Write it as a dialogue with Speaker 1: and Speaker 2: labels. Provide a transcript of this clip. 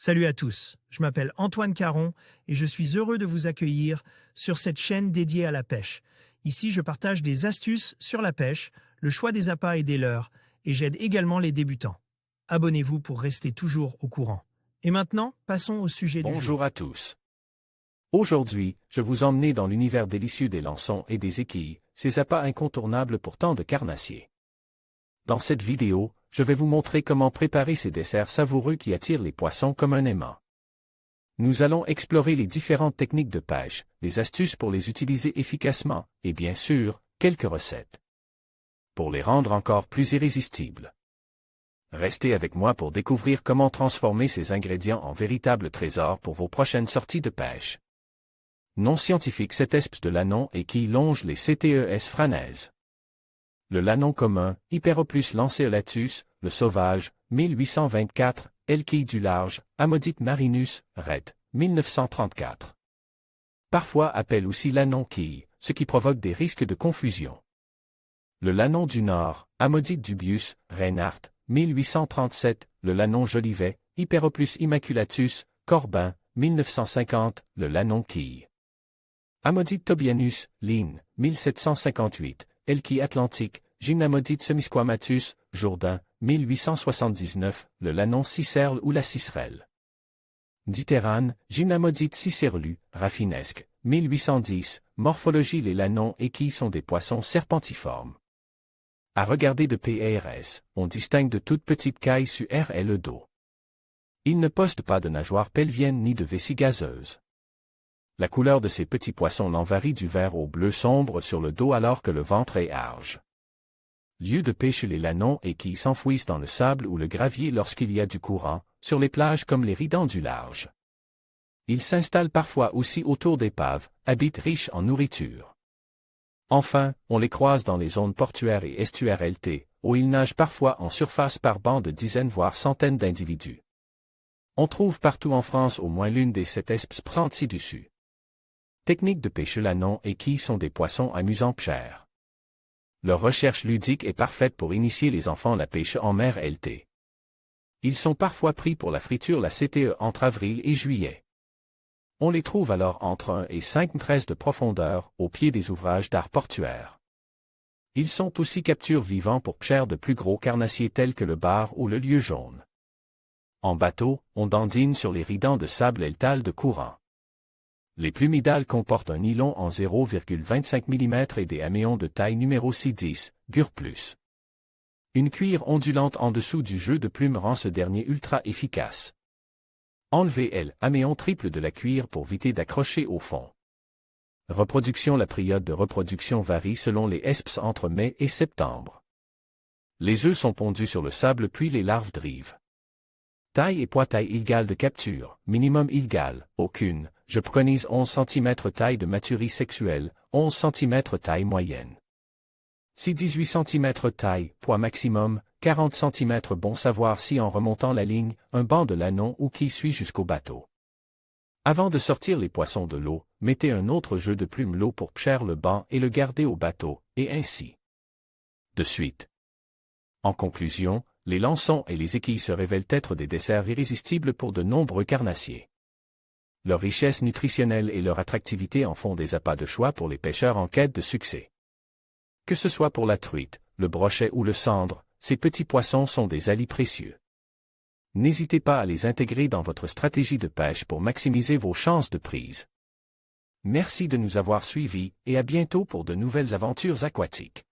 Speaker 1: Salut à tous, je m'appelle Antoine Caron et je suis heureux de vous accueillir sur cette chaîne dédiée à la pêche. Ici, je partage des astuces sur la pêche, le choix des appâts et des leurres, et j'aide également les débutants. Abonnez-vous pour rester toujours au courant. Et maintenant, passons au sujet du jour.
Speaker 2: Bonjour à tous. Aujourd'hui, je vous emmène dans l'univers délicieux des lançons et des équilles, ces appâts incontournables pour tant de carnassiers. Dans cette vidéo, je vais vous montrer comment préparer ces desserts savoureux qui attirent les poissons comme un aimant. Nous allons explorer les différentes techniques de pêche, les astuces pour les utiliser efficacement, et bien sûr, quelques recettes pour les rendre encore plus irrésistibles. Restez avec moi pour découvrir comment transformer ces ingrédients en véritables trésors pour vos prochaines sorties de pêche. Nom scientifique Cetesps de Lannon et qui longe les CTES franaises. Le lannon commun, Hyperoplus lanceolatus, le sauvage, 1824, Elquille du large, Amodite marinus, Rett, 1934. Parfois appelle aussi lannon quille, ce qui provoque des risques de confusion. Le lannon du Nord, Amodite dubius, Reinhardt, 1837, le lannon jolivet, Hyperoplus immaculatus, Corbin, 1950, le lannon quille. Amodite tobianus, Linn, 1758, Elquille atlantique, Gymnamodite semisquamatus, Jourdain, 1879, le lannon cicerle ou la cicerelle. Dithérane, Gymnamodite cicerlu, raffinesque, 1810, morphologie. Les lanons équilles sont des poissons serpentiformes. À regarder de PRS, on distingue de toutes petites cailles sur et le dos. Ils ne postent pas de nageoires pelviennes ni de vessie gazeuse. La couleur de ces petits poissons varie du vert au bleu sombre sur le dos alors que le ventre est large. Lieu de pêche. Les lanons équilles s'enfouissent dans le sable ou le gravier lorsqu'il y a du courant, sur les plages comme les ridans du large. Ils s'installent parfois aussi autour d'épaves, habitent riches en nourriture. Enfin, on les croise dans les zones portuaires et estuaires LT, où ils nagent parfois en surface par bancs de dizaines voire centaines d'individus. On trouve partout en France au moins l'une des Cetesps présentes ci-dessus. Techniques de pêche. Lannon et quilles sont des poissons amusants pêcheurs. Leur recherche ludique est parfaite pour initier les enfants à la pêche en mer LT. Ils sont parfois pris pour la friture la CTE entre avril et juillet. On les trouve alors entre 1 et 5 mètres de profondeur, au pied des ouvrages d'art portuaire. Ils sont aussi captures vivants pour pêcher de plus gros carnassiers tels que le bar ou le lieu jaune. En bateau, on dandine sur les ridans de sable eltal de courant. Les plumidales comportent un nylon en 0,25 mm et des haméons de taille numéro 610, Gur+. Une cuir ondulante en dessous du jeu de plumes rend ce dernier ultra efficace. Enlevez haméon triple de la cuir pour éviter d'accrocher au fond. Reproduction. La période de reproduction varie selon les esps entre mai et septembre. Les œufs sont pondus sur le sable puis les larves drivent. Taille et poids. Taille égale de capture, minimum égale, aucune, je préconise 11 cm. Taille de maturie sexuelle, 11 cm. Taille moyenne. Si 18 cm. Taille, poids maximum, 40 cm. Bon savoir si en remontant la ligne, un banc de lannon ou qui suit jusqu'au bateau. Avant de sortir les poissons de l'eau, mettez un autre jeu de plume l'eau pour pêcher le banc et le garder au bateau, et ainsi de suite. En conclusion, les lançons et les équilles se révèlent être des desserts irrésistibles pour de nombreux carnassiers. Leur richesse nutritionnelle et leur attractivité en font des appâts de choix pour les pêcheurs en quête de succès. Que ce soit pour la truite, le brochet ou le cendre, ces petits poissons sont des alliés précieux. N'hésitez pas à les intégrer dans votre stratégie de pêche pour maximiser vos chances de prise. Merci de nous avoir suivis et à bientôt pour de nouvelles aventures aquatiques.